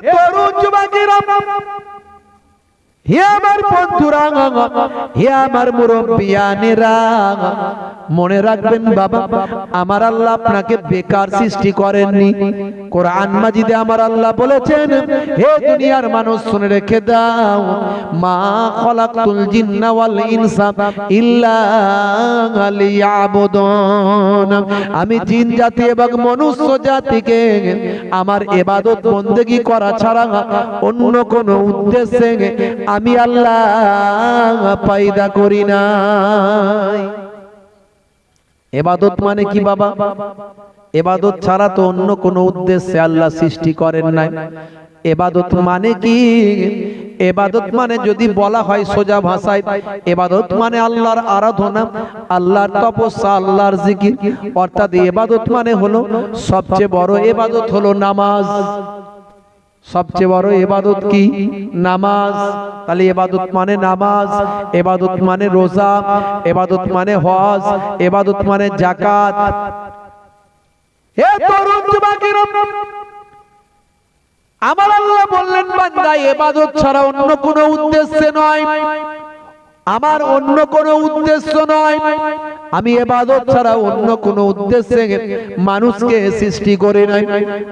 তরুণ যুবকেরা, হে আমার বন্ধুরা, হে আমার মুরব্বিয়ানেরা, মনে রাখবেন বাবা, আমার আল্লাহ আপনাকে বেকার সৃষ্টি করেননি। কোরআন মাজিদে আমার আল্লাহ বলেছেন, হে দুনিয়ার মানুষ শুনে রেখে দাও, মা খলাকতুল জিন্না ওয়াল ইনসা ইল্লা লিয়াবুদুন, আমি জিন জাতি এবং মনুষ্য জাতিকে আমার ইবাদত বন্দেগী করা ছাড়া অন্য কোনো উদ্দেশ্যে আমি আল্লাহ পয়দা করি নাই। ইবাদত মানে কি বাবা? ইবাদত ছাড়া তো অন্য কোনো উদ্দেশ্যে আল্লাহ সৃষ্টি করেন নাই। ইবাদত মানে কি? ইবাদত মানে যদি বলা হয় সোজা ভাষায়, ইবাদত মানে আল্লাহর আরাধনা, আল্লাহর তপস্যা, আল্লাহর জিকির। অর্থাৎ ইবাদত মানে হলো সবচেয়ে বড় ইবাদত হলো নামাজ। সবচেয়ে বড় ইবাদত কি? নামাজ। তাহলে ইবাদত মানে নামাজ, ইবাদত মানে রোজা, ইবাদত মানে হজ, ইবাদত মানে যাকাত। হে তরুণ যুবকেরা, আমার আল্লাহ বললেন, বান্দা ইবাদত ছাড়া অন্য কোনো উদ্দেশ্যে নয়, আমার অন্য কোনো উদ্দেশ্য নয়, আমি ইবাদত ছাড়া অন্য কোনো উদ্দেশ্যে মানুষকে সৃষ্টি করে নাই।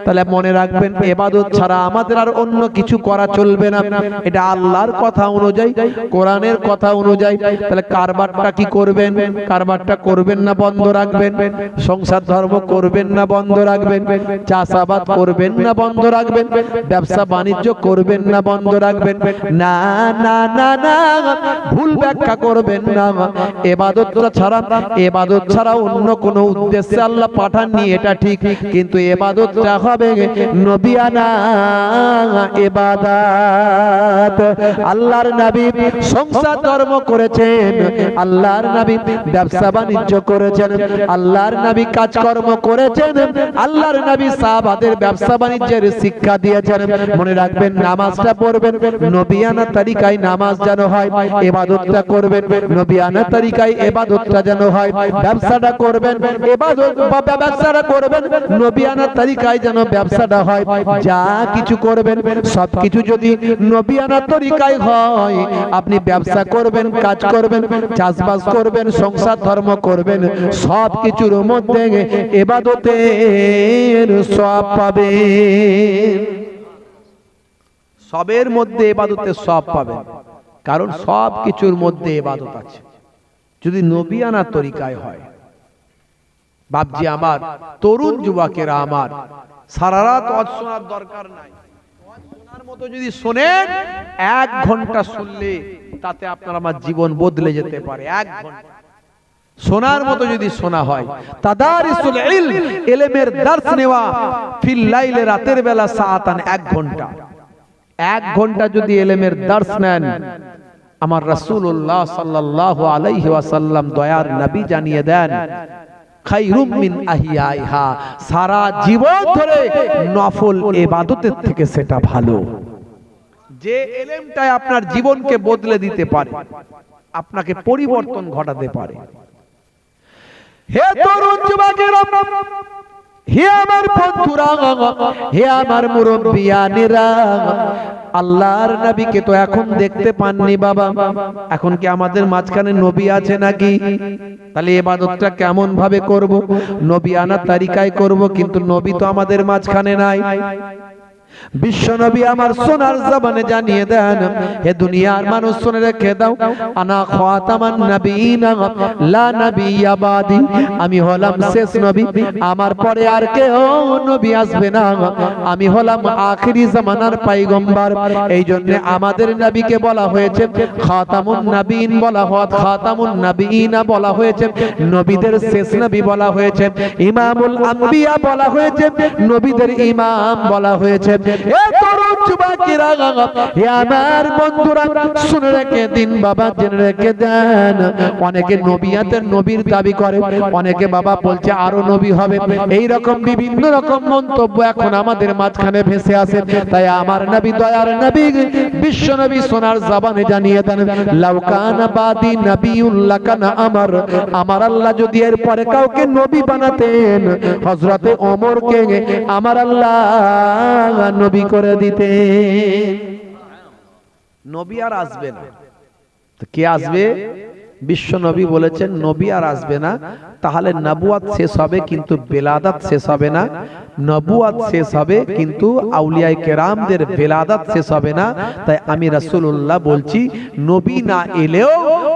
তাহলে মনে রাখবেন, ইবাদত ছাড়া আমাদের আর অন্য কিছু করা চলবে না। এটা আল্লাহর কথা অনুযায়ী, কোরআনের কথা অনুযায়ী। তাহলে কারবারটা কি করবেন? কারবারটা করবেন না বন্ধ রাখবেন? সংসার ধর্ম করবেন না বন্ধ রাখবেন? চাষাবাদ করবেন না বন্ধ রাখবেন? ব্যবসা বাণিজ্য করবেন না বন্ধ রাখবেন? না না না না, ভুল ব্যাখ্যা করবেন না। ইবাদতটা ছাড়া, ইবাদত ছাড়া অন্য কোন উদ্দেশ্যে আল্লাহ পাঠাননি, এটা ঠিক, কিন্তু ইবাদতটা হবে নবিয়ানা ইবাদত। আল্লাহর নবী সংসার ধর্ম করেছেন, আল্লাহর নবী ব্যবসা বাণিজ্য করেছেন, আল্লাহর নবী কাজকর্ম করেছেন, আল্লাহর নবী সাহাবাদের ব্যবসা বাণিজ্যের শিক্ষা দিয়েছেন। মনে রাখবেন, নামাজটা পড়বেন নবিয়ানা তরিকায়, নামাজ যেন হয়, ইবাদতটা করবেন নবিয়ানা তরিকায়, ইবাদতটা যেন হয়। ব্যবসাটা করবেন ইবাদত, ব্যবসাটা করবেন নবিয়ানা তরিকায়, যেন ব্যবসাটা হয়। যা কিছু করবেন সবকিছু যদি নবিয়ানা তরিকায় হয়, আপনি ব্যবসা করবেন, কাজ করবেন, চাষবাস করবেন, সংসার ধর্ম করবেন, সব কিছুর মধ্যে ইবাদতের সওয়াব পাবেন। সবের মধ্যে ইবাদতের সওয়াব পাবেন, কারণ সব কিছুর মধ্যে ইবাদত আছে যদি নবিয়ানা তরিকায় হয়। বাপজি আমার, তরুণ যুবকেরা আমার, সারা রাত ওয়াজ শোনার দরকার নাই। ওয়াজ শোনার মতো যদি শোনেন, 1 ঘন্টা শুনলে তাতে আপনার আমার জীবন বদলে যেতে পারে। 1 ঘন্টা শোনার মতো যদি শোনা হয়, তাদারিসুল ইলম, ইলমের দর্স নেওয়া, ফিল লাইলে, রাতের বেলা, সাআতান, 1 ঘন্টা। 1 ঘন্টা যদি ইলমের দর্স নেন, আমার রাসূলুল্লাহ সাল্লাল্লাহু আলাইহি ওয়াসাল্লাম দয়ার নবী জানিয়ে দেন, খায়রুম মিন আহিয়াইহা, সারা জীবন ধরে নফল ইবাদতের থেকে সেটা ভালো। যে ইলমটা আপনার জীবনকে বদলে দিতে পারে, আপনাকে পরিবর্তন ঘটাতে পারে। হে তরুণ যুবকেরা, হে আমার বন্ধুরা, হে আমার মুরব্বিয়ানেরা, আল্লাহর নবীকে তো এখন দেখতে পাননি বাবা। এখন কি আমাদের মাঝখানে নবী আছে নাকি? তাহলে ইবাদতটা কেমন ভাবে করব? নবিয়ানা তরিকায় করব, কিন্তু নবী তো আমাদের মাঝখানে নাই। বিশ্ব নবী আমার সোনার জবানে জানিয়ে দেন, হে দুনিয়ার মানুষ শুনে রেখে দাও, আনা খাতামান নবিয়িনা লা নবিয়্যা বাদি, আমি হলাম শেষ নবী, আমার পরে আর কেউ নবী আসবে না, আমি হলাম আখিরি জামানার পয়গম্বর। এই জন্য আমাদের নবীকে বলা হয়েছে খাতামুন নবিয়িন, বলা হয় খাতামুন নবিয়িনা বলা হয়েছে, নবীদের শেষ নবী বলা হয়েছে, ইমামুল আম্বিয়া বলা হয়েছে, নবীদের ইমাম বলা হয়েছে। এ তরুণ যুবকেরা, হে আমার বন্ধুরা, শুনে রেখে দিন বাবা, জেনে রেখে দেন, অনেকে নবিয়াতের নবীর দাবি করে, অনেকে বাবা বলছে আরো নবী হবে, এই রকম বিভিন্ন রকম মন্তব্য এখন আমাদের মাঝখানে ভেসে আসে। তাই আমার নবী, দয়ার নবী, বিশ্ব নবী সোনার জবানে জানিয়ে দেন, লাউ কানা বাদি নবিয়ুন লাকানা আমার, আমার আল্লাহ যদি এর পরে কাউকে নবী বানাতেন, হযরতে ওমরকে আমার আল্লাহ নবী নবী করে দিতেন। নবী আর আসবে না, তো কে আসবে? বিশ্ব নবী বলেছেন নবী আর আসবে না, তাহলে নবুয়াত শেষ হবে কিন্তু বেলাদাত শেষ হবে না। নবুয়াত শেষ হবে কিন্তু আউলিয়ায়ে কেরামদের বেলাদাত শেষ হবে না। তাই আমি রাসূলুল্লাহ বলছি, নবী না এলেও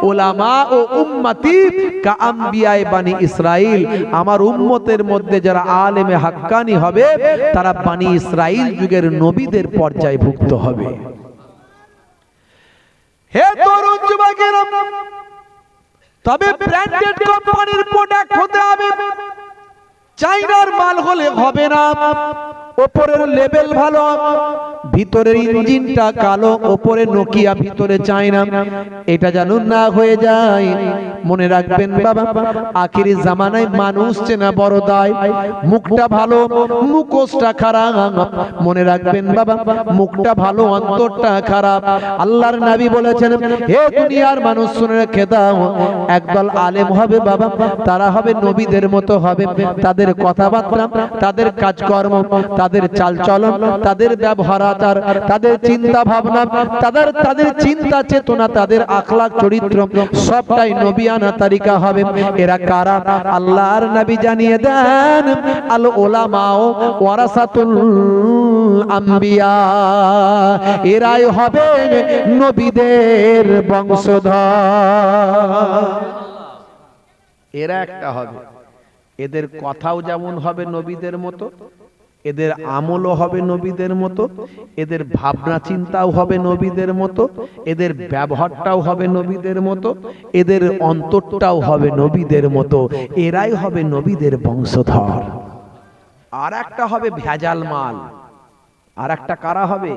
উলামা ও উম্মতি কা আম্বিয়ায়ে বানি ইসরাইল, আমার উম্মতের মধ্যে যারা আলেমে হাক্কানি হবে তারা বানি ইসরাইল যুগের নবীদের পর্যায়ভুক্ত হবে। হে তরুণ যুবকেরা, তবে ব্র্যান্ডেড কোম্পানির প্রোডাক্ট হতে হবে, চাইনার মাল হলে হবে না। উপরের লেভেল ভালো, ভিতরের ইঞ্জিনটা কালো, উপরে নোকিয়া ভিতরে চায়না, এটা যেন না হয়ে যায়। মনে রাখবেন বাবা, আখিরি জামানায় মানুষ চেনা বড় দায়। মুখটা ভালো, মুখোশটা খারাপ। মনে রাখবেন বাবা, মুখটা ভালো, অন্তরটা খারাপ। আল্লাহর নবী বলেছেন, হে দুনিয়ার মানুষ শুনে রেখে দাও, একদল আলেম হবে বাবা, তারা হবে নবীদের মতো হবে। তাদের কথাবার্তা, তাদের কাজকর্ম, তাদের চালচলন, তাদের ব্যবহার আচার, তাদের চিন্তা ভাবনা, তাদের চিন্তা চেতনা, তাদের আখলাক চরিত্র সবটাই নবিয়ানা তারিকা হবে। এরা কারা? আল্লাহর নবী জানিয়ে দেন, আল উলামাও ওয়ারাসাতুল আম্বিয়া, এরাই হবে নবীদের বংশধর। এরা একটা হবে, এদের কথাও যেমন হবে নবীদের মতো, এদের আমলও হবে নবীদের মতো, এদের ভাবনা চিন্তাও হবে নবীদের মতো, এদের ব্যবহারটাও হবে নবীদের মতো, এদের অন্তরটাও হবে নবীদের মতো। এরাই হবে নবীদের বংশধর। আর একটা হবে ভেজাল মাল। আর একটা কারা হবে?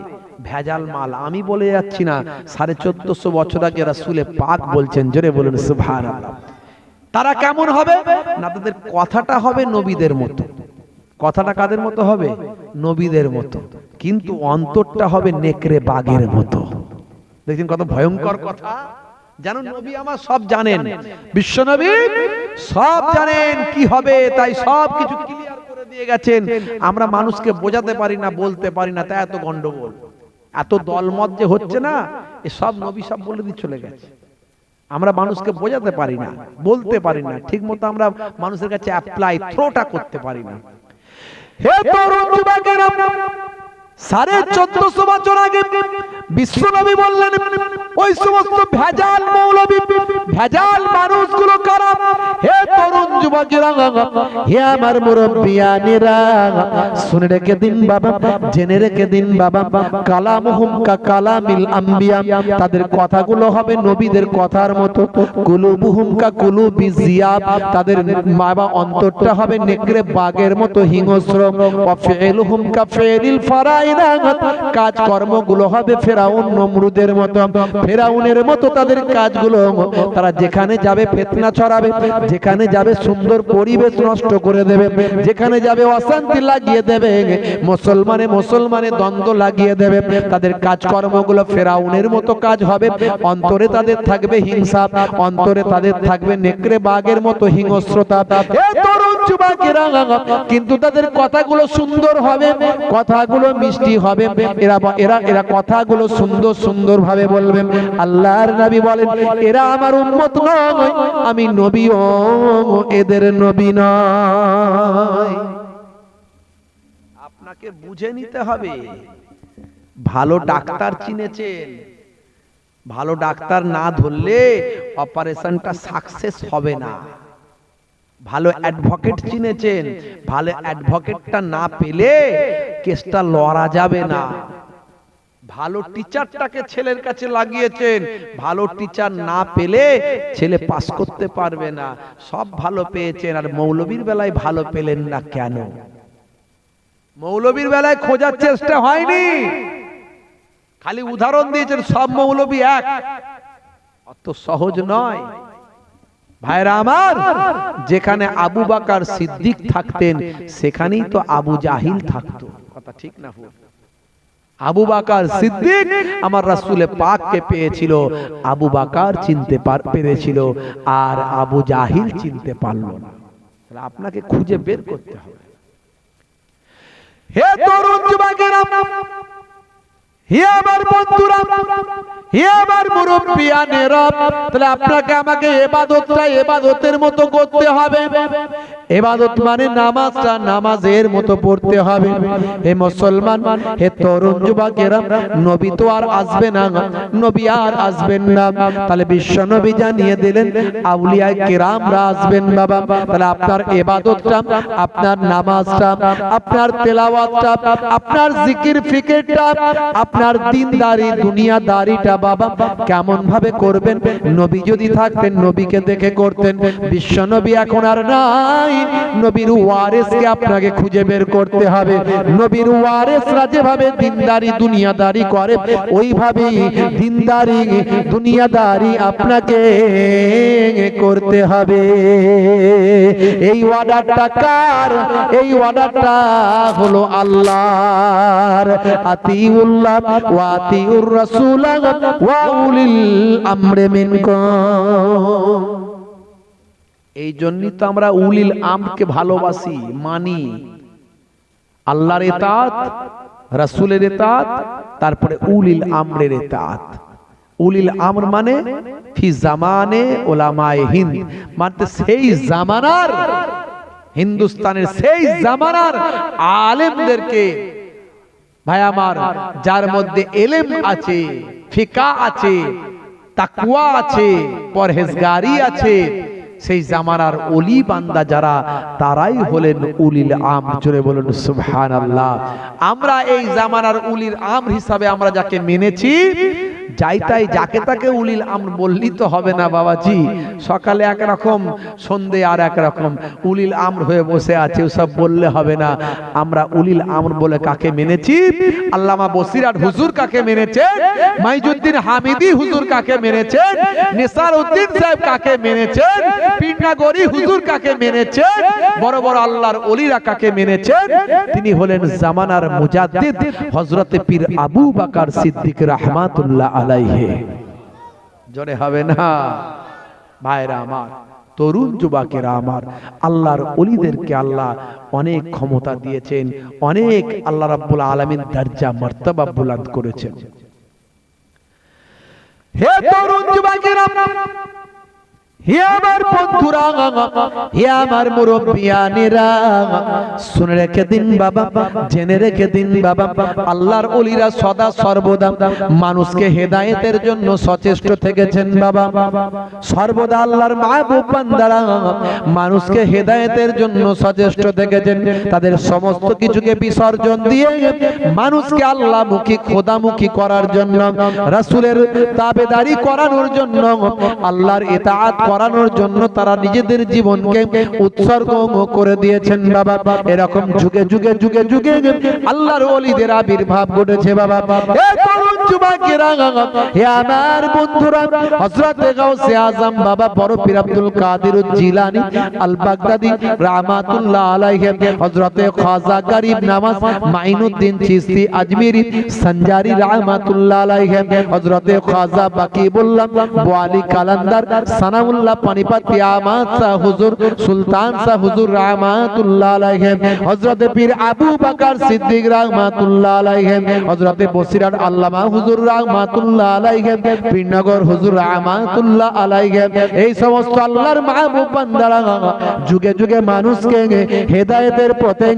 ভেজাল মাল। আমি বলে যাচ্ছি না, 1450 বছর আগে রাসূলে পাক বলছেন, জোরে বলুন সুবহানাল্লাহ। তারা কেমন হবে না? তাদের কথাটা হবে নবীদের মতো। কথাটা কাদের মতো হবে? নবীদের মতো, কিন্তু অন্তরটা হবে নেকড়ে বাঘের মতো। দেখছেন কত ভয়ঙ্কর কথা। জানেন নবী আমার সব জানেন, বিশ্ব নবী সব জানেন কি হবে, তাই সব কিছু ক্লিয়ার করে দিয়ে গেছেন। আমরা মানুষকে বোঝাতে পারি না, বলতে পারি না, তাই এত গন্ডগোল, এত দলমত যে হচ্ছে না। এ সব নবী সব বলে দিয়ে চলে গেছে। আমরা মানুষকে বোঝাতে পারি না, বলতে পারি না, ঠিক মতো আমরা মানুষের কাছে অ্যাপ্লাই থ্রোটা করতে পারি না। হে তরুণ যুবকেরা, 1450 বছর আগে বিশ্ব নবী বললেন, ওই সমস্ত ভেজাল মৌলবী, ভেজাল মানুষগুলো কারা? হে তরুণ যুবকেরা, হে আমার মুরব্বিয়ানেরা, শুনে রেখে দিন বাবা, জেনে রেখে দিন বাবা, কালামুহুম কা কালামিল আম্বিয়া, তাদের কথাগুলো হবে নবীদের কথার মতো। কুলুবুহুম কা কুলুবি জিয়াব, তাদের বাবা অন্তরটা হবে নেকড়ে বাঘের মতো হিংস্র। ওয়া ফিলুহুম কা ফিলিল ফারাইনা, কাজ কর্মগুলো হবে ফেরাউন নমরুদের মতো। ফেরাউনের মতো তাদের কাজগুলো, তারা যেখানে যাবে ফিতনা ছড়াবে, যেখানে যাবে সুন্দর পরিবেশ নষ্ট করে দেবে, যেখানে যাবে অশান্তি লাগিয়ে দেবে, মুসলমানে দ্বন্দ্ব লাগিয়ে দেবে। তাদের কাজকর্মগুলো ফেরাউনের মতো কাজ হবে। অন্তরে তাদের থাকবে হিংসা, অন্তরে তাদের থাকবে নেকড়ে বাঘের মতো হিংস্রতা। এই তরুণ যুবকেরা, কিন্তু তাদের কথাগুলো সুন্দর হবে, কথাগুলো মিষ্টি হবে। এরা কথাগুলো সুন্দর সুন্দর ভাবে বলবেন। আল্লাহর নবী বলেন, এরা আমার উম্মত নয়, আমি নবীও এদের নবী নয়। আপনাকে বুঝে নিতে হবে। ভালো ডাক্তার চিনেছেন, ভালো ডাক্তার না ধরলে অপারেশনটা সাকসেস হবে না। ভালো অ্যাডভোকেট চিনেছেন, ভালো অ্যাডভোকেটটা না পেলে কেসটা লড়া যাবে না। ভালো টিচারটাকে ছেলের কাছে লাগিয়েছেন, ভালো টিচার না পেলে ছেলে পাস করতে পারবে না। সব ভালো পেয়েছেন, আর মৌলবীর বেলায় ভালো পেলেন না কেন? মৌলবীর বেলায় খোঁজার চেষ্টা হয়নি, খালি উদাহরণ দিয়েছেন সব মৌলবী এক। অত সহজ নয় ভাইরা আমার। যেখানে আবু বকর সিদ্দিক থাকতেন সেখানেই তো আবু জাহিল থাকতো। কথা ঠিক না? আবু বকর সিদ্দিক আমার রাসূলে পাককে পেয়েছিল, আবু বকর চিনতে পেরেছিল, আর আবু জাহিল চিনতে পারল না। আপনাকে খুঁজে বের করতে হবে। হে তরুণ যুবকেরা, হে আমার বন্ধুরা, হে আমার মুরব্বিয়ানেরা, তাহলে আপনাকে আমাকে ইবাদতটা ইবাদতের মতো করতে হবে। ইবাদত মানে নামাজটা নামাজের মতো পড়তে হবে। হে মুসলমান, হে তরুণ যুবকেরা, নবী তো আর আসবে না, নবী আর আসবেন না, তাহলে বিশ্ব নবী জানিয়ে দিলেন আউলিয়া কিরামরা আসবেন বাবা। তাহলে আপনার ইবাদতটা, আপনার নামাজটা, আপনার তেলাওয়াতটা, আপনার জিকির ফিকিরটা, আপনার দিনদারি দুনিয়াদারিটা বাবা কেমন ভাবে করবেন? নবী যদি থাকতেন নবীকে দেখে করতেন। বিশ্ব নবী এখন আর নাই, নবীর ওয়ারিসকে আপনাকে খুঁজে বের করতে হবে। নবীর ওয়ারিসরা যেভাবে দিনদারি দুনিয়াদারি করে ওইভাবেই দিনদারি দুনিয়াদারি আপনাকে করতে হবে। এই অর্ডারটা কার? এই অর্ডারটা হলো আল্লাহর। আতিউল্লাহ ওয়া আতিউর রাসূল ওয়া উলিল আমরি মিনকুম। এই জন্যই তো আমরা উলিল আমরকে ভালোবাসি, মানি। আল্লাহর ইতাআত, রাসূলের ইতাআত, তারপরে উলিল আমরের ইতাআত। উলিল আমর মানে ফি জামানে উলামায়ে হিন্দ, মানে সেই জামানার, হিন্দুস্তানের সেই জামানার আলেমদেরকে ভাই আমার, যার মধ্যে ইলম আছে, ফিকা আছে, তাকওয়া আছে, পরহেজগারি আছে, সেই জামানার ওলি বান্দা যারা, তারাই হলেন উলিল আমর। জোরে বলুন সুবহানাল্লাহ। আমরা এই জামানার উলিল আমর হিসাবে আমরা যাকে মেনেছি, যাই তাই যাকে তাকে উলিল আমর বললি তো হবে না বাবাজি। সকালে একরকম, সন্ধে আর একরকম, উলিল আমর হয়ে বসে আছে, ওসব বললে হবে না। আমরা উলিল আমর বলে কাকে মেনেছি? আল্লামা বসিরহাট হুজুর কাকে মেনেছেন, মাইজুদ্দিন হামিদি হুজুর কাকে মেনেছেন, নিসার উদ্দিন সাহেব কাকে মেনেছেন, পীরনগরী হুজুর কাকে মেনেছেন, বড় বড় আল্লাহর ওলিরা কাকে মেনেছেন? তিনি হলেন জামানার মুজাদ্দিদ হযরতে পীর আবু বকর সিদ্দিক রাহমাতুল্লাহ আলাইহি। জোরে হবে না ভাইরা আমার, তরুণ যুবকেরা আমার, আল্লাহর ওলিদেরকে আল্লাহ অনেক ক্ষমতা দিয়েছেন, অনেক আল্লাহ রাব্বুল আলামিন দরজা মর্তবা বুলন্দ করেছেন। হে তরুণ যুবকেরা, হে আমার বন্ধুরা, হে আমার মুরব্বিয়ানেরা, শুনে রেখে দিন বাবা, জেনে রেখে দিন বাবা, আল্লাহর ওলিরা সদা সর্বদা মানুষকে হেদায়েতের জন্য সচেষ্ট থেকেছেন বাবা। সর্বদা আল্লাহর মাহবুব বান্দারা মানুষকে হেদায়েতের জন্য সচেষ্ট থেকেছেন। তাদের সমস্ত কিছুকে বিসর্জন দিয়ে মানুষকে আল্লাহমুখী, খোদামুখী করার জন্য, রাসূলের তাবেদারি করানোর জন্য, আল্লাহর ইতাআত করানোর জন্য তারা নিজেদের জীবনকে উৎসর্গ করে দিয়েছেন বাবা। এরকম যুগে যুগে যুগে যুগে আল্লাহর ওলিদের আবির্ভাব ঘটেছে বাবা। হে তরুণ যুবকেরা, হে আমার বন্ধুরা, হযরতে গাউসে আজম বাবা বড় পীর আব্দুল কাদের জিলানী আল বাগদাদি রাহমাতুল্লাহ আলাইহি, হযরতে খাজা গরিব নওয়াজ মাইনুদ্দিন চিশতি আজমিরি সঞ্জারি রাহমাতুল্লাহ আলাইহি, হযরতে খাজা বাকিবুল্লাহ বোয়ালি কালান্দার সানাউল্লাহ পানিপতি আমাদ শাহ হুজুর, সুলতান শাহ হুজুর রাহমাতুল্লাহ আলাইহি, হযরতে পীর আবু বকর সিদ্দিক রাহমাতুল্লাহ আলাইহি, হযরতে বসিরহাট আল্লামা হুজুর রাহমাতুল্লাহ আলাইহি, পীরনগর হুজুর রাহমাতুল্লাহ আলাইহি, এই সমস্ত আল্লাহর মাহবুব বান্দারা যুগে যুগে মানুষকে হেদায়েতের পথে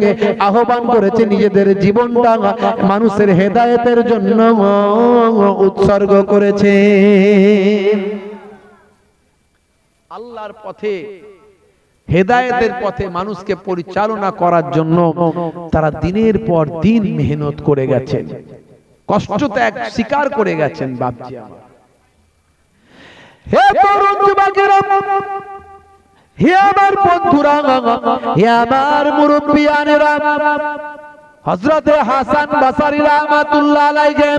আহ্বান করেছে, নিজেদের জীবনটা মানুষের হেদায়েতের জন্য উৎসর্গ করেছে। আল্লাহর পথে, হেদায়েতের পথে মানুষকে পরিচালনা করার জন্য তারা দিনের পর দিন মেহনত করে গেছেন, কষ্ট ত্যাগ স্বীকার করে গেছেন বাপজি আমার। হে তরুণ যুবকেরা, হে আমার বন্ধুরা, হে আমার মুরব্বিয়ানেরা, হযরতে হাসান বসরি রাহমাতুল্লাহ আলাইহি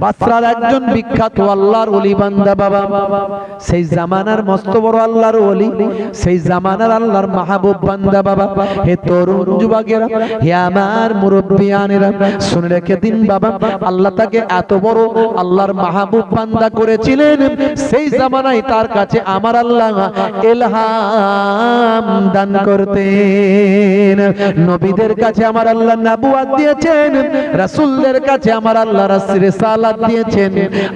বাসরার একজন বিখ্যাত আল্লাহর ওলি বান্দা বাবা, সেই জামানার মস্ত বড় আল্লাহর ওলি, সেই জামানার আল্লাহর মাহবুব বান্দা বাবা। হে তরুণ যুবকেরা, হে আমার মুরব্বিয়ানেরা, শুনে রেখে দিন বাবা, আল্লাহ তাকে এত বড় আল্লাহর মাহবুব বান্দা করেছিলেন, সেই জামানায় তার কাছে আমার আল্লাহ ইলহাম দান করতেন। নবীদের কাছে আমার আল্লাহ নবুয়ত দিয়েছেন, রাসূলদের কাছে আমার আল্লাহ রিসালাত দিয়েছেন,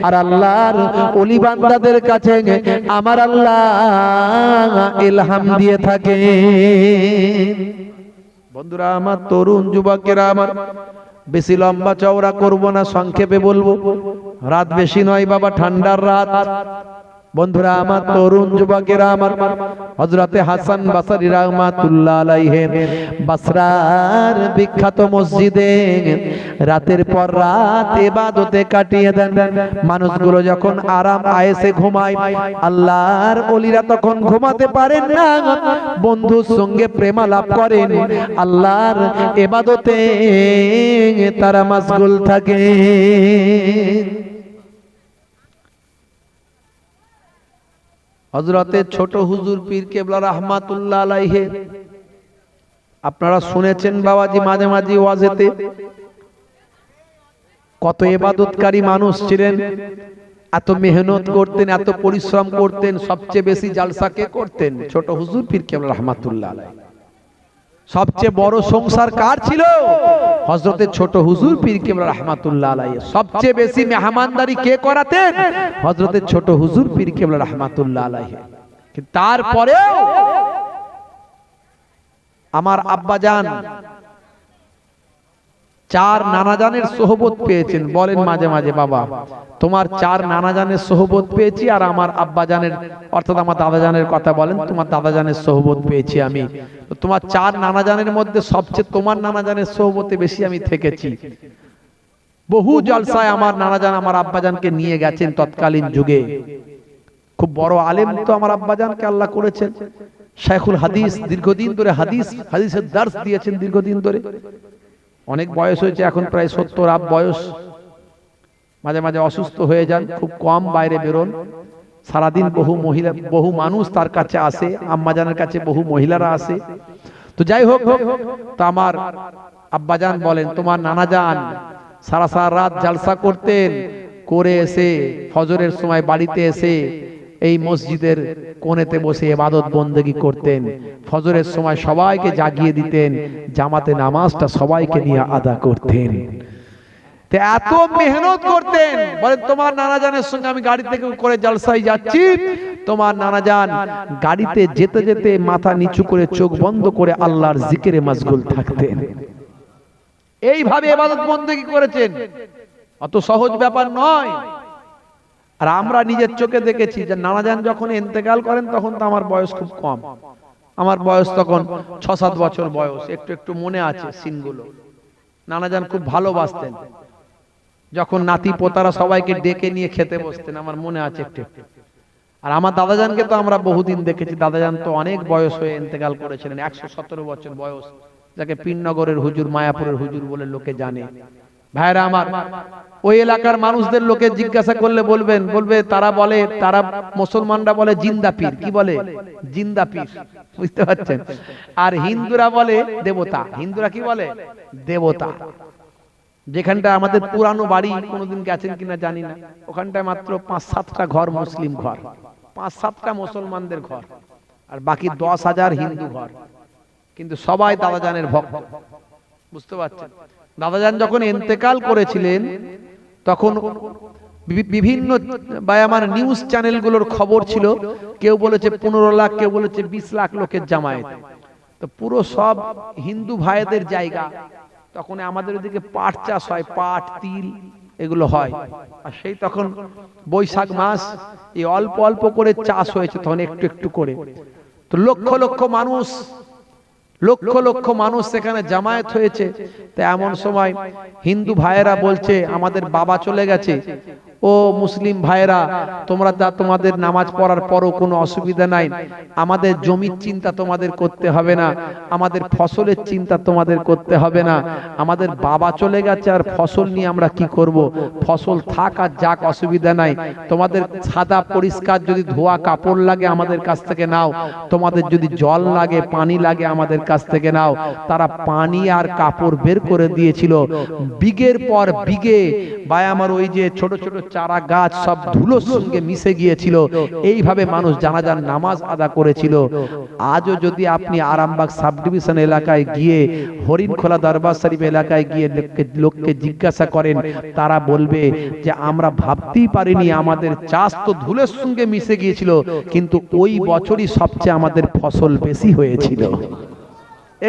আর আল্লাহর ওলি বান্দাদের কাছে আমার আল্লাহ ইলহাম দিয়ে থাকে। বন্ধুরা আমার, তরুণ যুবকেরা আমার, বেশি লম্বা চওড়া করব না, সংক্ষেপে বলবো। রাত বেশি নয় বাবা, ঠান্ডার রাত। বন্ধুরা আমার, তরুণ যুবকেরা আমার, হযরতে হাসান বসরি রাহমাতুল্লাহ আলাইহি বসরার বিখ্যাত মসজিদে রাতের পর রাত ইবাদতে কাটিয়ে দেন। মানুষগুলো যখন আরাম আয়েসে ঘুমায়, আল্লাহর ওলিরা তখন ঘুমাতে পারেন না, বন্ধুর সঙ্গে প্রেমালাপ করেন, আল্লাহর ইবাদতে তারা মশগুল থাকে। হযরতে ছোট হুজুর পীর কেবলা রাহমাতুল্লাহ আলাইহি, আপনারা শুনেছেন বাবাজি মাঝে মাঝে ওয়াজেতে, কত ইবাদতকারী মানুষ ছিলেন, এত মেহনত করতেন, এত পরিশ্রম করতেন। সবচেয়ে বেশি জালসা কে করতেন? ছোট হুজুর পীর কেবলা রাহমাতুল্লাহ আলাইহি। সবচেয়ে বড় সংসার কার ছিল? হযরতে ছোট হুজুর পীর কেবলা রাহমাতুল্লাহ আলাইহি। সবচেয়ে বেশি মেহমানদারি কে করাতেন? হযরতে ছোট হুজুর পীর কেবলা রাহমাতুল্লাহ আলাইহি। কিন্তু তারপরেও আমার আব্বাজান চার নানাজানের সোহবত পেয়েছেন। বলেন মাঝে মাঝে, বাবা তোমার চার নানাজানের সোহবত পেয়েছি, আর আমার আব্বাজানের অর্থাৎ আমার দাদাজানের কথা বলেন, তোমার দাদাজানের সোহবত পেয়েছি আমি। তো তোমার চার নানাজানের মধ্যে সবচেয়ে তোমার নানাজানের সোহবতে বেশি আমি থেকেছি। বহু জলসায় আমার নানাজান আমার আব্বাজানকে নিয়ে গেছেন তৎকালীন যুগে। খুব বড় আলেম তো আমার আব্বাজানকে আল্লাহ করেছেন, শাইখুল হাদিস, দীর্ঘদিন ধরে হাদিসের দার্স দিয়েছেন দীর্ঘদিন ধরে। অনেক বয়স হয়েছে, এখন প্রায় 70 আপ বয়স। মাঝে মাঝে অসুস্থ হয়ে যান, খুব কম বাইরে বেরোন। সারাদিন বহু মানুষ তার কাছে আসে, আম্মাজানের কাছে বহু মহিলারা আসে। তো যাই হোক, তো আমার আব্বাজান বলেন, তোমার নানাজান সারা রাত জালসা করতেন, করে এসে ফজরের সময় বাড়িতে এসে এই মসজিদের কোণেতে বসে ইবাদত বন্দেগী করতেন। ফজরের সময় সবাইকে জাগিয়ে দিতেন, জামাতে নামাজটা সবাইকে নিয়ে আদা করতেন। এত মেহনত করতেন। বলেন, তোমার নানাজানের সঙ্গে আমি গাড়ি থেকে করে জলসায় যাচ্ছি, তোমার নানাজান গাড়িতে যেতে যেতে মাথা নিচু করে চোখ বন্ধ করে আল্লাহর জিকিরে মশগুল থাকতেন। এইভাবে ইবাদত বন্দেগী করেছেন। অত সহজ ব্যাপার নয়। আর আমরা নিজের চোখে দেখেছি যে নানাজান যখন ইন্তেকাল করেন তখন তো আমার বয়স খুব কম, আমার বয়স তখন 6-7 বছর বয়স। একটু একটু মনে আছে সিনগুলো। নানাজান খুব ভালোবাসতেন, যখন নাতি পোতারা সবাইকে ডেকে নিয়ে খেতে বসতেন, আমার মনে আছে একটু একটু। আর আমার দাদাজানকে তো আমরা বহুদিন দেখেছি। দাদাজান তো অনেক বয়স হয়ে ইন্তেকাল করেছিলেন, 117 বছর বয়স, যাকে পীরনগরের হুজুর, মায়াপুরের হুজুর বলে লোকে জানে। ভাইরা আমার, ওই এলাকার মানুষদের লোকে জিজ্ঞাসা করলে বলবে তারা বলে, তারা মুসলমানরা বলে জিন্দা পীর। কি বলে? জিন্দা পীর, বুঝতে পারছেন? আর হিন্দুরা বলে দেবতা। হিন্দুরা কি বলে? দেবতা। যেখানটা আমাদের পুরানো বাড়ি, কোনোদিন গেছেন কিনা জানি না, ওখানটায় মাত্র 5-7টা ঘর মুসলিম ঘর, 5-7টা মুসলমানদের ঘর, আর বাকি 10,000 হিন্দু ঘর। কিন্তু সবাই দাদাজানের ভক্ত, বুঝতে পারছেন? দাদাজান যখন ইন্তেকাল করেছিলেন তখন বিভিন্ন আমার নিউজ চ্যানেলগুলোর খবর ছিল, কেউ বলেছে 15 লাখ, কেউ বলেছে 20 লাখ লোকের জামায়াত। তো পুরো সব হিন্দু ভাইদের জায়গা। তখন আমাদের ওদিকে পাট চাষ হয়, পাট, তিল এগুলো হয়। আর সেই তখন বৈশাখ মাস, এই অল্প অল্প করে চাষ হয়েছে তখন একটু একটু করে। তো লক্ষ লক্ষ মানুষ সেখানে জামায়াত হয়েছে। তো এমন সময় হিন্দু ভাইয়েরা বলছে আমাদের বাবা চলে গেছে, ও মুসলিম ভাইরা, তোমরা যা তোমাদের নামাজ পড়ার পরও কোনো অসুবিধা নাই, আমাদের জমির চিন্তা তোমাদের করতে হবে না, আমাদের ফসলের চিন্তা তোমাদের করতে হবে না, আমাদের বাবা চলে গেছে আর ফসল নিয়ে আমরা কি করব, ফসল থাক আর যাক, অসুবিধা নাই, তোমাদের সাদা পরিষ্কার যদি ধোয়া কাপড় লাগে আমাদের কাছ থেকে নাও, তোমাদের যদি জল লাগে পানি লাগে আমাদের কাছ থেকে নাও। তারা পানি আর কাপড় বের করে দিয়েছিল, বিঘের পর বিঘে ভাই আমার, ওই যে ছোট ছোট চারা গাছ সব ধুলোর সঙ্গে মিশে গিয়েছিল, এইভাবে মানুষ জানাজার নামাজ আদা করেছিল। আজও যদি আপনি আরামবাগ সাব ডিভিশন এলাকায় গিয়ে, হরিণখোলা দরবার শরীফ এলাকায় গিয়ে লোককে জিজ্ঞাসা করেন, তারা বলবে যে আমরা ভাবতেই পারিনি, আমাদের চাষ তো ধুলোর সঙ্গে মিশে গিয়েছিল, কিন্তু ওই বছরই সবচেয়ে আমাদের ফসল বেশি হয়েছিল।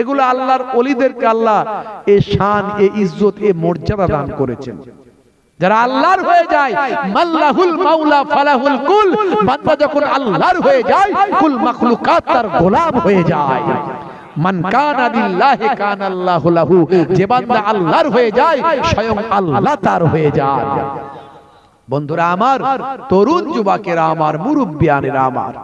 এগুলো আল্লাহর ওলিদেরকে আল্লাহ এ শান, এ ইজ্জত, এ মর্যাদা দান করেছেন। যারা আল্লাহর হয়ে যায়, মাল্লাহুল মাওলা ফালাহুল কুল, বান্দা যখন আল্লাহর হয়ে যায়, কুল মাখলুকাত তার গোলাম হয়ে যায়। মান কানা লিল্লাহি কানা আল্লাহু লাহু, যে বান্দা আল্লাহর হয়ে যায় স্বয়ং আল্লাহ তার হয়ে যায়। বন্ধুরা আমার, তরুণ যুবকেরা আমার, মুরব্বিয়ানেরা আমার,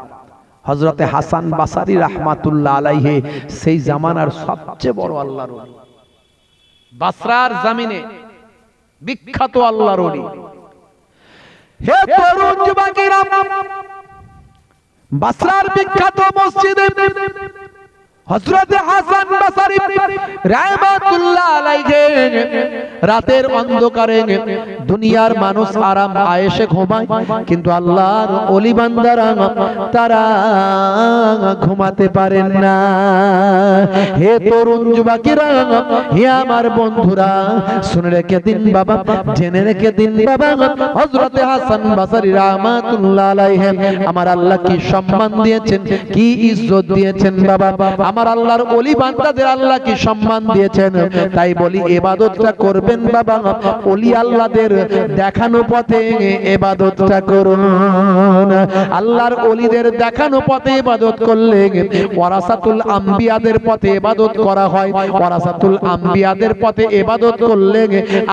হযরতে হাসান বাসারী রাহমাতুল্লাহ আলাইহি সেই জামানার সবচেয়ে বড় আল্লাহর ওলি, বাসরার জমিনে বিখ্যাত আল্লাহর ওলি। হে তরুণ যুবকেরা, বাসরার বিখ্যাত মসজিদে হযরতে হাসান বাসারী রাহমাতুল্লাহ আলাইহি রাতের অন্ধকারে দুনিয়ার মানুষ আরাম আয়েশে ঘুমায়, কিন্তু আল্লাহর ওলি বান্দারা তারা ঘুমাতে পারেন না। হে তরুণ যুবকেরা, হে আমার বন্ধুরা, শুনে রেখে দিন বাবা, জেনে রেখে দিন বাবা, হযরতে হাসান বাসারী রাহমাতুল্লাহ আলাইহি আমার আল্লাহ কি সম্মান দিয়েছেন, কি ইজ্জত দিয়েছেন বাবা, আমার আল্লাহর ওলি বান্দাদের আল্লাহ কি সম্মান দিয়েছেন। তাই বলি ইবাদতটা করবেন বাবা, ওলি আল্লাহদের দেখানো পথে ইবাদতটা করুন। আল্লাহর ওলিদের দেখানো পথে ইবাদত করলে ওয়ারাসাতুল আম্বিয়াদের পথে ইবাদত করা হয়, ওয়ারাসাতুল আম্বিয়াদের পথে ইবাদত করলে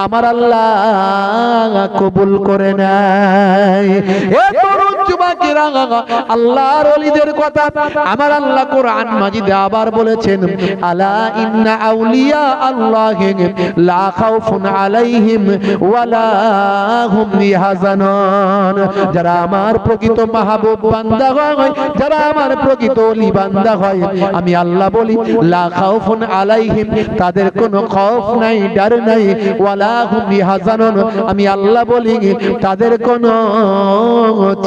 আমার আল্লাহ কবুল করে নেয়। এ তরুণ যুবকেরা, আল্লাহর ওলিদের কথা আমার আল্লাহ কোরআন মাজিদে আবার বলেছেন, আলা ইন্না আউলিয়া আল্লাহি লা খাউফুন আলাইহিম ওয়ালা হুম ইয়াহজানুন। যারা আমার প্রকৃত মাহবুব বান্দা হয়, যারা আমার প্রকৃত ওলি বান্দা হয়, আমি আল্লাহ বলি লা খাউফুন আলাইহিম, তাদের কোনো খৌফ নাই, ডর নাই, ওয়ালা হুম ইয়াহজানুন, আমি আল্লাহ বলি তাদের কোনো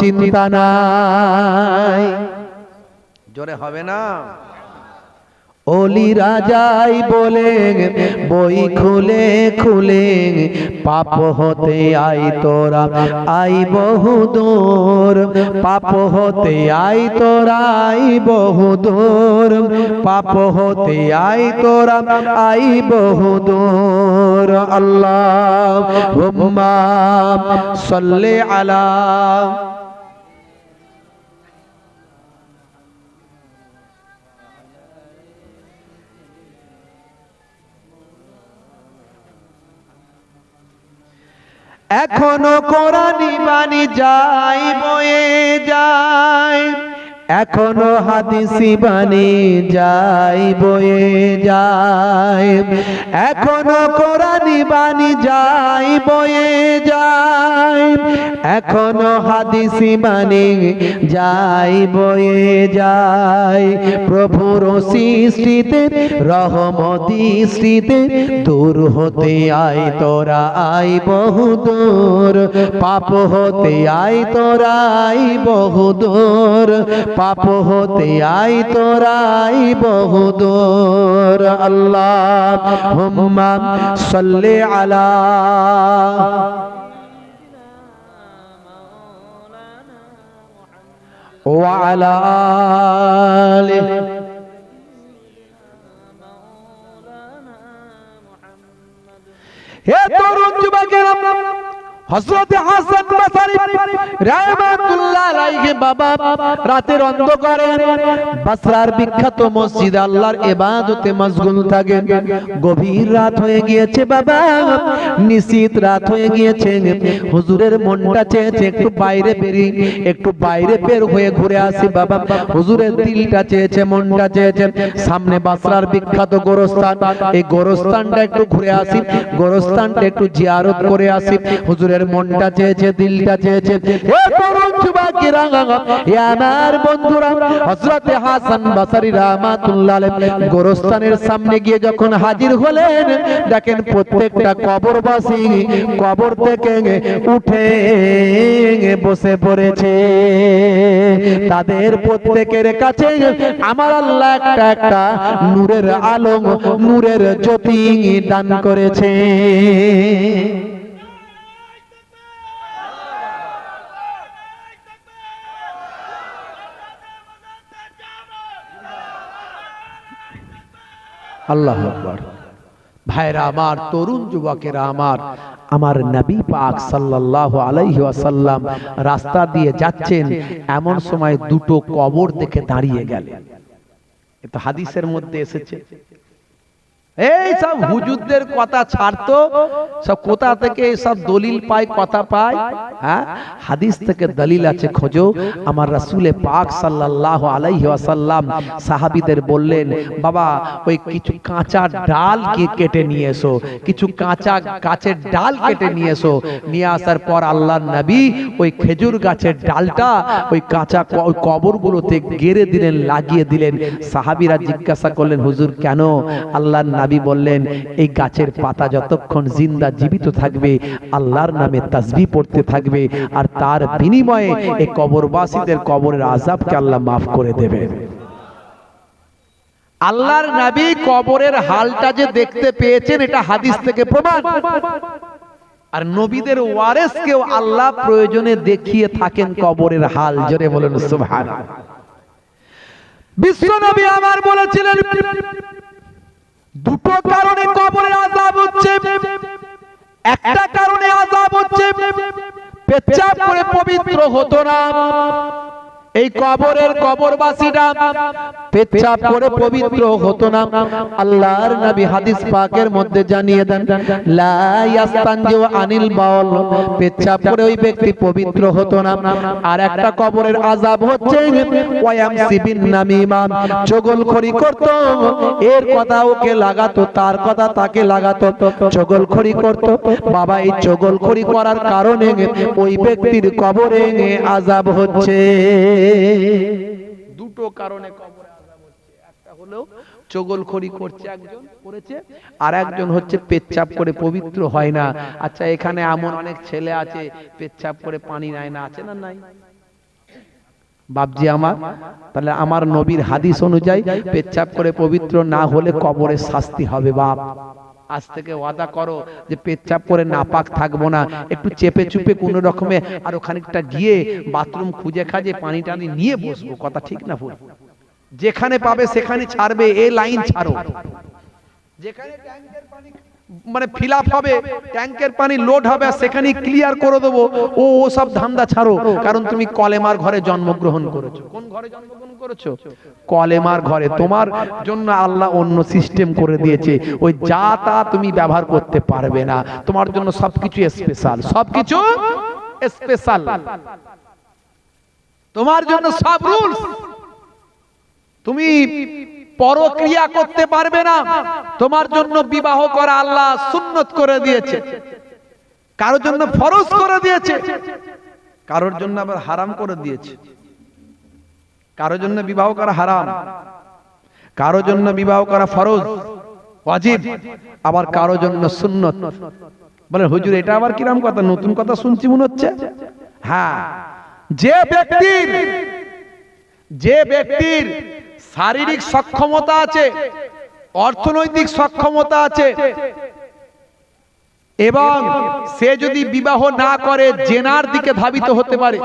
চিন্তা নাই। জোরে হবে না? ওলি রাজাই বলে বই খুলে খুলে, পাপ হতে আই তোরা আই বহুদূর, পাপ হতে আই তোরা আই বহুদূর, পাপ হতে আই তোরা আই বহুদূর। আল্লাহুম্মা সাল্লি আলা এখনো কোরআনি বাণী যাই বয়ে যায়, এখনো হাদিসি বাণী যাই বয়ে যায়, এখনো কোরআনি বাণী যাই বয়ে যায়, এখনো হাদিসি বাণী যাই বয়ে যায়। প্রভুর সৃষ্টিতে রহমতি সৃষ্টিতে দূর হতে আই তোরা আই বহুদূর, পাপ হতে আই তোরা আই বহুদূর, পাপ হতে আই তোরা আই বহুদূর। আল্লাহুম্মা সাল্লি আলা ওয়া আলা আলিহি। হে তরুণ যুবকেরা, হযরত হাসান বসরি রাহমাতুল্লাহ আলাইহি বাবা রাতের অন্ধকারে বসরার বিখ্যাত মসজিদ আল্লাহর ইবাদতে মশগুল থাকেন। গভীর রাত হয়ে গিয়েছে বাবা, নিশীত রাত হয়ে গিয়েছে। হুজুরের মনটা চেয়েছে একটু বাইরে বেরিয়ে, একটু বাইরে বের হয়ে ঘুরে আসি বাবা। হুজুরের দিলটা চেয়েছে, মনটা চেয়েছে সামনে বসরার বিখ্যাত গোরস্থান, এই গোরস্থানটা একটু ঘুরে আসি, গোরস্থানটা একটু জিয়ারত করে আসি। হুজুরের মনটা চেয়েছে, দিলটা চেয়েছে। হে তরুণ যুবকেরা, হে আমার বন্ধুরা, হযরত হাসান বসরি রাহমাতুল্লাহ আলাইহি গোরস্থানের সামনে গিয়ে যখন হাজির হলেন, দেখেন প্রত্যেকটা কবরবাসী কবর থেকে উঠে বসে পড়েছে। তাদের প্রত্যেকের কাছে আমার আল্লাহ একটা একটা নূরের আলো, নূরের জ্যোতি দান করেছে। আল্লাহু আকবার। ভাইরা আমার, তরুণ যুবকেরা আমার, আমার নবী পাক সাল্লাল্লাহু আলাইহি ওয়াসাল্লাম রাস্তা দিয়ে যাচ্ছেন, এমন সময় দুটো কবর দেখে দাঁড়িয়ে গেলেন। এটা হাদিসের মধ্যে এসেছে। এই সব হুজুরদের কথা ছাড়তো, সব কোথা থেকে সব দলিল পায়, কথা পায়? হ্যাঁ, হাদিস থেকে দলিল আছে খোঁজো। আমার রাসূলে পাক সাল্লাল্লাহু আলাইহি ওয়াসাল্লাম সাহাবীদের বললেন, বাবা ওই কিছু কাঁচা ডাল কেটে নিয়ে এসো, কিছু কাঁচা গাছের ডাল কেটে নিয়ে এসো। নিয়ে আসার পর আল্লাহর নবী ওই খেজুর গাছের ডালটা ওই কাঁচা কবরগুলোতে গেড়ে দিলেন, লাগিয়ে দিলেন। সাহাবীরা জিজ্ঞাসা করলেন, হুজুর কেন? আল্লাহর নবী বললেন, এই গাছের পাতা যতক্ষণ জিন্দা জীবিত থাকবে আল্লাহর নামে তাসবিহ পড়তে থাকবে, আর তার বিনিময়ে এই কবরবাসীদের কবরের আযাবকে আল্লাহ মাফ করে দেবে। আল্লাহর নবী কবরের হালটা যে দেখতে পেয়েছেন, এটা হাদিস থেকে প্রমাণ। আর নবীদের ওয়ারিসকেও আল্লাহ প্রয়োজনে দেখিয়ে থাকেন কবরের হাল। জোরে বলেন সুবহানাল্লাহ। বিশ্ব নবী আমার বলেছিলেন, দুটো কারণে কবরের আযাব হচ্ছে। একটা কারণে আযাব হচ্ছে পেচ্ছাব করে পবিত্র হতো না। এই কবরের কবরবাসীরা পেচ্ছাব করে পবিত্র হতো না। আল্লাহর নবী হাদিস পাকের মধ্যে জানিয়ে দেন, লা ইয়াস্তানজু আনিল বাউল, পেচ্ছাব করে ওই ব্যক্তি পবিত্র হতো না। আর একটা কবরের আযাব হচ্ছে ওয়ায়ামসি বিন নামিমা, চগলখড়ি করত। এর কথা ওকে লাগাতো, তার কথা তাকে লাগাতো, চগলখড়ি করত। বাবা এই চগলখড়ি করার কারণে ওই ব্যক্তির কবরে আযাব হচ্ছে। দুটো কারণে কবরে আযাব হচ্ছে। একটা হলো চগলখড়ি করছে একজন, করেছে, আর একজন হচ্ছে পেচ্ছাব করে পবিত্র হয় না। আচ্ছা, এখানে এমন অনেক ছেলে আছে পেচ্ছাব করে পানি নেয় না, আছে না নাই? বাপজি আমার, তাহলে আমার নবীর হাদিস অনুযায়ী পেচ্ছাব করে পবিত্র না হলে কবরে শাস্তি হবে। বাপ, আজ থেকে ওয়াদা করো যে পেচ্ছাব করে নাপাক থাকবো না, একটু চেপে চুপে কোনো রকমে আরো খানিকটা গিয়ে বাথরুম খুঁজে খাজে পানি টানি নিয়ে বসবো। কথা ঠিক না ভুল? যেখানে পাবে সেখানে ছাড়বে, এই লাইন ছাড়ো। যেখানে ট্যাঙ্কের পানি মানে ফিল আপ হবে, ট্যাঙ্কের পানি লোড হবে, আর সেখানে ক্লিয়ার করে দেবো, ও সব ধান্দা ছাড়ো। কারণ তুমি কলেমার ঘরে জন্মগ্রহণ করেছো। কোন ঘরে জন্মগ্রহণ করেছো? কলেমার ঘরে। তোমার জন্য আল্লাহ অন্য সিস্টেম করে দিয়েছে, ওই যা তা তুমি ব্যবহার করতে পারবে না। তোমার জন্য সবকিছু স্পেশাল, সবকিছু স্পেশাল। তোমার জন্য সব রুলস। তুমি পরক্রিয়া করতে পারবে না। তোমার জন্য বিবাহ করা আল্লাহ সুন্নত করে দিয়েছে, কারোর জন্য ফরজ করে দিয়েছে, কারোর জন্য আবার হারাম করে দিয়েছে। কারোর জন্য বিবাহ করা হারাম, কারোর জন্য বিবাহ করা ফরজ ওয়াজিব, আবার কারোর জন্য সুন্নত। বলে হুজুর এটা আবার কিরকম কথা, নতুন কথা শুনছি মনে হচ্ছে। হ্যাঁ, যে ব্যক্তির শারীরিক সক্ষমতা আছে, অর্থনৈতিক সক্ষমতা আছে, এবং সে যদি বিবাহ না করে জেনার দিকে ধাবিত হতে পারে,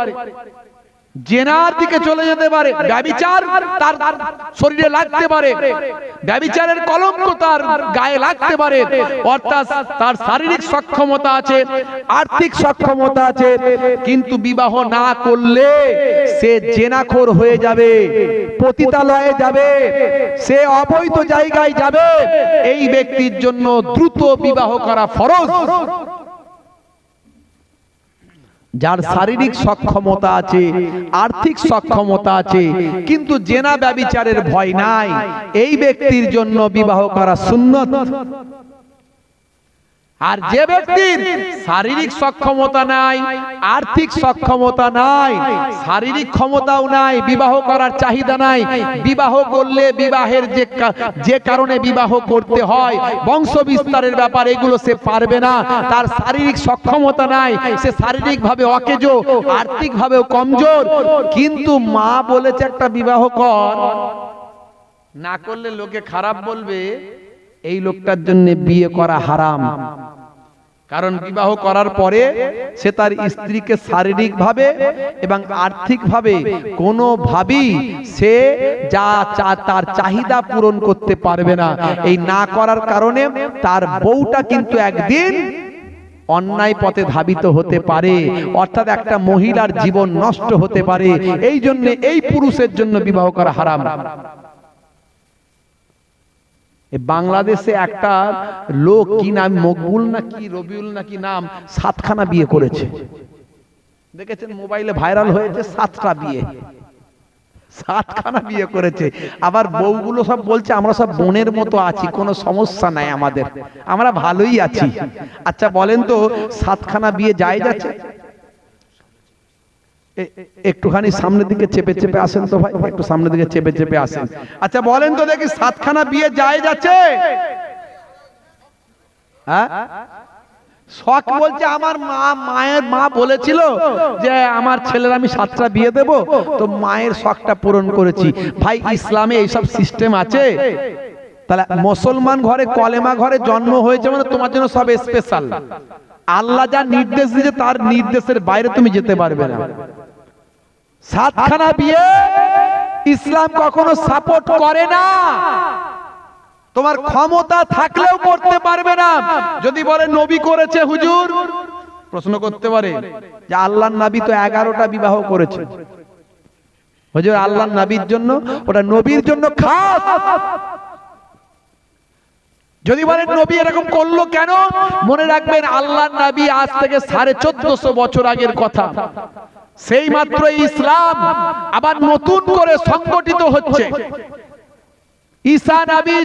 জেনার দিকে চলে যেতে পারে, ব্যভিচার তার শরীরে লাগতে পারে, ব্যভিচারের কলঙ্ক তার গায়ে লাগতে পারে। অর্থাৎ তার শারীরিক সক্ষমতা আছে, আর্থিক সক্ষমতা আছে, কিন্তু বিবাহ না করলে সে জেনাখোর হয়ে যাবে, পতিতালয়ে যাবে, সে অবৈধ জায়গায় যাবে। এই ব্যক্তির জন্য দ্রুত বিবাহ করা ফরজ। যার শারীরিক সক্ষমতা আছে, আর্থিক সক্ষমতা আছে, কিন্তু জেনা ব্যভিচারের ভয় নাই, এই ব্যক্তির জন্য বিবাহ করা সুন্নত। আর যে ব্যক্তির শারীরিক সক্ষমতা নাই, আর্থিক সক্ষমতা নাই, শারীরিক ক্ষমতাও নাই, বিবাহ করার চাহিদা নাই, বিবাহ করলে বিবাহের যে কারণে বিবাহ করতে হয়, বংশ বিস্তারের ব্যাপার, এগুলো সে পারবে না, তার শারীরিক সক্ষমতা নাই, সে শারীরিকভাবে অকেজো, আর্থিকভাবেও কমজোর, কিন্তু মা বলেছে একটা বিবাহ কর, না করলে লোকে খারাপ বলবে, এই লোকটার জন্য বিয়ে করা হারাম। কারণ বিবাহ করার পরে সে তার স্ত্রীকে শারীরিকভাবে এবং আর্থিকভাবে কোনোভাবেই সে তার চাহিদা পূরণ করতে পারবে না। এই না করার কারণে তার বউটা কিন্তু একদিন অন্যায় পথে ধাবিত হতে পারে, অর্থাৎ একটা মহিলার জীবন নষ্ট হতে পারে। এই জন্য এই পুরুষের জন্য বিবাহ করা হারাম। বাংলাদেশে একটা লোক, কি নাম, মকবুল নাকি রবিউল নাকি নাম, 7খানা বিয়ে করেছে, দেখেছেন মোবাইলে ভাইরাল হয়েছে, 7টা বিয়ে, 7খানা বিয়ে করেছে। আবার বউগুলো সব বলছে আমরা সব বোনের মতো আছি, কোনো সমস্যা নাই আমাদের, আমরা ভালোই আছি। আচ্ছা বলেন তো 7খানা বিয়ে জায়েজ আছে? একটুখানি সামনের দিকে চেপে চেপে আসেন তো ভাই, একটু সামনের দিকে চেপে চেপে আসেন। আচ্ছা বলেন তো দেখি 7খানা বিয়ে জায়েজ আছে? হ্যাঁ, শখ বলছে আমার মায়ের মা বলেছিল যে আমার ছেলের আমি 7টা বিয়ে দেব, তো মায়ের শখটা পূরণ করেছি। ভাই ইসলামে এইসব সিস্টেম আছে? তাহলে মুসলমান ঘরে, কলেমা ঘরে জন্ম হয়েছে মানে তোমার জন্য সব স্পেশাল। আল্লাহ যা নির্দেশ দিয়েছে তার নির্দেশের বাইরে তুমি যেতে পারবে না। 7খানা বিয়ে ইসলাম কখনো সাপোর্ট করে না, তোমার ক্ষমতা থাকলেও করতে পারবে না। যদি বলে নবী করেছে হুজুর, প্রশ্ন করতে পারে যে আল্লাহর নবী তো 11টা বিবাহ করেছে, হুজুর আল্লাহর নবীর জন্য, ওটা নবীর জন্য খাস। যদি বলেন নবী এরকম করলো কেন, মনে রাখবেন আল্লাহর নবী আজ থেকে 1450 বছর আগের কথা, সেই মাত্র ইসলাম আবার নতুন করে সংগঠিত হচ্ছে। ঈসা নবী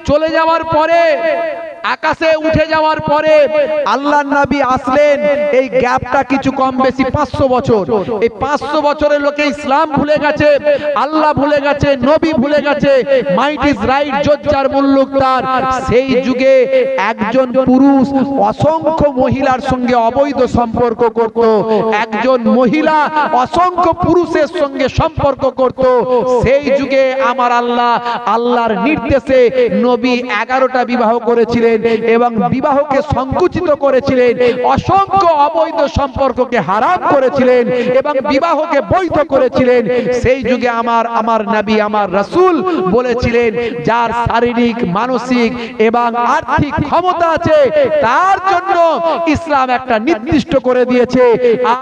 চলে যাওয়ার পরে, আকাশে উঠে যাওয়ার পরে আল্লাহর নবী আসলেন, এই গ্যাপটা কিছু কম বেশি 500 বছর। এই 500 বছরের লোকে ইসলাম ভুলে গেছে, আল্লাহ ভুলে গেছে, নবী ভুলে গেছে। মাইট ইজ রাইট, জোজ্জার মুল্লুক তার। সেই যুগে একজন পুরুষ অসংখ্য মহিলার সঙ্গে অবৈধ সম্পর্ক করত, একজন মহিলা অসংখ্য পুরুষের সঙ্গে সম্পর্ক করত। সেই যুগে আমার আল্লাহর নির্দেশে নবী 11টা বিবাহ করেছিলেন এবং বিবাহকে সংকুচিত করেছিলেন, অসংখ্য অবৈধ সম্পর্ককে হারাম করেছিলেন এবং বিবাহকে বৈধ করেছিলেন। সেই যুগে আমার নবী, আমার রাসূল বলেছিলেন, যার শারীরিক, মানসিক এবং আর্থিক ক্ষমতা আছে তার জন্য ইসলাম একটা নির্দিষ্ট করে দিয়েছে।